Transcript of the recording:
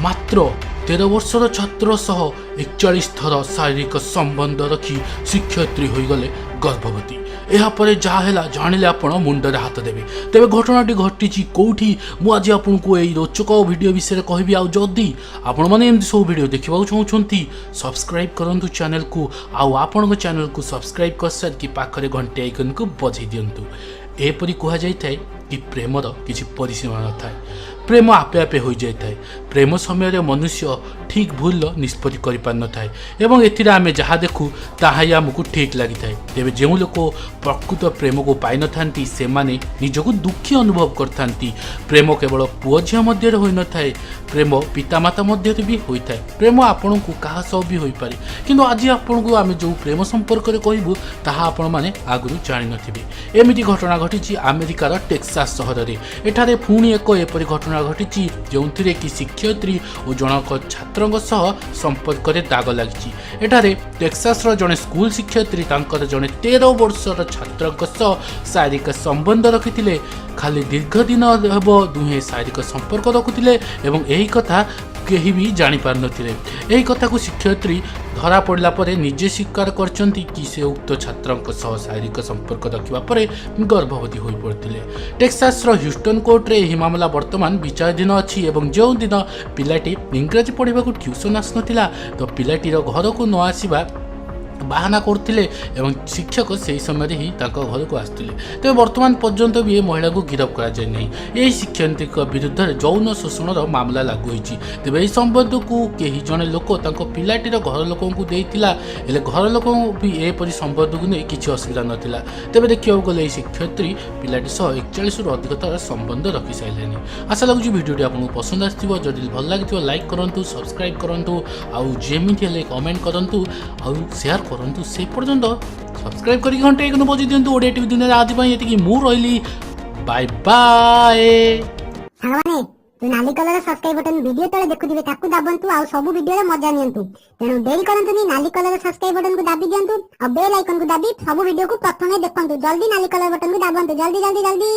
ମାତ୍ର 13 ବର୍ଷର ଛାତ୍ର ସହ 41 ଥର ଶାରୀରିକ ସମ୍ବନ୍ଧ ରଖି ଶିକ୍ଷୟିତ୍ରୀ ହୋଇଗଲେ ଗର୍ଭବତୀ। ଏହାପରେ ଯାହା ହେଲା ଜାଣିଲେ ଆପଣ ମୁଣ୍ଡରେ ହାତ ଦେବେ। ତେବେ ଘଟଣାଟି ଘଟିଛି କେଉଁଠି, ମୁଁ ଆଜି ଆପଣଙ୍କୁ ଏହି ରୋଚକ ଭିଡ଼ିଓ ବିଷୟରେ କହିବି। ଆଉ ଯଦି ଆପଣମାନେ ଏମିତି ସବୁ ଭିଡ଼ିଓ ଦେଖିବାକୁ ଚାହୁଁଛନ୍ତି ସବସ୍କ୍ରାଇବ୍ କରନ୍ତୁ ଚ୍ୟାନେଲକୁ, ଆଉ ଆପଣଙ୍କ ଚ୍ୟାନେଲକୁ ସବସ୍କ୍ରାଇବ୍ କରିସାରିକି ପାଖରେ ଘଣ୍ଟି ଆଇକନ୍କୁ ବଜାଇ ଦିଅନ୍ତୁ। ଏପରି କୁହାଯାଇଥାଏ କି ପ୍ରେମର କିଛି ପରିସୀମା ନଥାଏ, ପ୍ରେମ ଆପେ ଆପେ ହୋଇଯାଇଥାଏ। ପ୍ରେମ ସମୟରେ ମନୁଷ୍ୟ ଠିକ୍ ଭୁଲର ନିଷ୍ପତ୍ତି କରିପାରିନଥାଏ ଏବଂ ଏଥିରେ ଆମେ ଯାହା ଦେଖୁ ତାହା ହିଁ ଆମକୁ ଠିକ୍ ଲାଗିଥାଏ। ତେବେ ଯେଉଁ ଲୋକ ପ୍ରକୃତ ପ୍ରେମକୁ ପାଇନଥାନ୍ତି ସେମାନେ ନିଜକୁ ଦୁଃଖୀ ଅନୁଭବ କରିଥାନ୍ତି। ପ୍ରେମ କେବଳ ପୁଅ ଝିଅ ମଧ୍ୟରେ ହୋଇନଥାଏ, ପ୍ରେମ ପିତାମାତା ମଧ୍ୟରେ ବି ହୋଇଥାଏ। ପ୍ରେମ ଆପଣଙ୍କୁ କାହା ସହ ବି ହୋଇପାରେ, କିନ୍ତୁ ଆଜି ଆପଣଙ୍କୁ ଆମେ ଯେଉଁ ପ୍ରେମ ସମ୍ପର୍କରେ କହିବୁ ତାହା ଆପଣମାନେ ଆଗରୁ ଜାଣିନଥିବେ। ଏମିତି ଘଟଣା ଘଟିଛି ଆମେରିକାର ଟେକ୍ସାସ ସହରରେ। ଏଠାରେ ପୁଣି ଏକ ଏପରି ଘଟଣା ଘଟିଛି ଯେଉଁଥିରେ କି ଶିକ୍ଷୟିତ୍ରୀ ଓ ଜଣକ ଛାତ୍ରଙ୍କ ସହ ସମ୍ପର୍କରେ ଦାଗ ଲାଗିଛି। ଏଠାରେ ଟେକ୍ସାସର ଜଣେ ସ୍କୁଲ ଶିକ୍ଷୟିତ୍ରୀ ତାଙ୍କର ଜଣେ 13 ବର୍ଷର ଛାତ୍ରଙ୍କ ସହ ଶାରୀରିକ ସମ୍ବନ୍ଧ ରଖିଥିଲେ। ଖାଲି ଦୀର୍ଘ ଦିନ ହେବ ଦୁହେଁ ଶାରୀରିକ ସମ୍ପର୍କ ରଖୁଥିଲେ ଏବଂ ଏହି କଥା କେହି ବି ଜାଣିପାରୁନଥିଲେ। ଏହି କଥାକୁ ଶିକ୍ଷୟିତ୍ରୀ ଧରା ପଡ଼ିଲା ପରେ ନିଜେ ସ୍ୱୀକାର କରିଛନ୍ତି କି ସେ ଉକ୍ତ ଛାତ୍ରଙ୍କ ସହ ଶାରୀରିକ ସମ୍ପର୍କ ରଖିବା ପରେ ଗର୍ଭବତୀ ହୋଇପଡ଼ିଥିଲେ। ଟେକ୍ସାସର ହ୍ୟୁଷ୍ଟନ କୋର୍ଟରେ ଏହି ମାମଲା ବର୍ତ୍ତମାନ ବିଚାରାଧୀନ ଅଛି ଏବଂ ଯେଉଁଦିନ ପିଲାଟି ଇଂରାଜୀ ପଢ଼ିବାକୁ ଟ୍ୟୁସନ୍ ଆସୁନଥିଲା ତ ପିଲାଟିର ଘରକୁ ନ ଆସିବା ବାହାନା କରୁଥିଲେ ଏବଂ ଶିକ୍ଷକ ସେହି ସମୟରେ ହିଁ ତାଙ୍କ ଘରକୁ ଆସିଥିଲେ। ତେବେ ବର୍ତ୍ତମାନ ପର୍ଯ୍ୟନ୍ତ ବି ଏ ମହିଳାକୁ ଗିରଫ କରାଯାଇ ନାହିଁ। ଏହି ଶିକ୍ଷୟିତ୍ରୀଙ୍କ ବିରୁଦ୍ଧରେ ଯୌନ ଶୋଷଣର ମାମଲା ଲାଗୁ ହୋଇଛି। ତେବେ ଏହି ସମ୍ବନ୍ଧକୁ କେହି ଜଣେ ଲୋକ ତାଙ୍କ ପିଲାଟିର ଘର ଲୋକଙ୍କୁ ଦେଇଥିଲା, ହେଲେ ଘର ଲୋକଙ୍କୁ ବି ଏପରି ସମ୍ବନ୍ଧକୁ ନେଇ କିଛି ଅସୁବିଧା ନଥିଲା। ତେବେ ଦେଖିବାକୁ ଗଲେ ଏହି ଶିକ୍ଷୟିତ୍ରୀ ପିଲାଟି ସହ 41ରୁ ଅଧିକ ଥର ସମ୍ବନ୍ଧ ରଖିସାରିଲେଣି। ଆଶା ଲାଗୁଛି ଭିଡ଼ିଓଟି ଆପଣଙ୍କୁ ପସନ୍ଦ ଆସିଥିବ। ଯଦି ଭଲ ଲାଗିଥିବ ଲାଇକ୍ କରନ୍ତୁ, ସବସ୍କ୍ରାଇବ୍ କରନ୍ତୁ, ଆଉ ଯେମିତି ହେଲେ କମେଣ୍ଟ କରନ୍ତୁ ଆଉ ସେୟାର କରନ୍ତୁ। ସେ ପର୍ଯ୍ୟନ୍ତ ସବସ୍କ୍ରାଇବ୍ କରିକି ଘଣ୍ଟେ ଆଇକନ୍ ବଜାଇ ଦିଅନ୍ତୁ। ଓଡ଼ିଆ ଟିଭି ଦୁନିଆରେ ଆଜି ପାଇଁ ଏତିକି। ମୁଁ ରହିଲି, ବାଏ ବାଏ। ସାଙ୍ଗମାନେ ଯୋଉ ନାଲି କଲର ସବସ୍କ୍ରାଇବ ବଟନ ଭିଡିଓ ତଳେ ଦେଖୁଥିବେ ତାକୁ ଦାବନ୍ତୁ ଆଉ ସବୁ ଭିଡିଓର ମଜା ନିଅନ୍ତୁ। ତେଣୁ ଡେରି କରନ୍ତୁନି, ନାଲି କଲର ସବସ୍କ୍ରାଇବ ବଟନକୁ ଦାବି ଦିଅନ୍ତୁ ଆଉ ବେଲ୍ ଆଇକନକୁ ଦାବି ସବୁ ଭିଡିଓକୁ ପ୍ରଥମେ ଦେଖନ୍ତୁ। ଜଲ୍ଦି ନାଲି କଲର ବଟନକୁ ଦାବନ୍ତୁ, ଜଲ୍ଦି ଜଲ୍ଦି ଜଲ୍ଦି।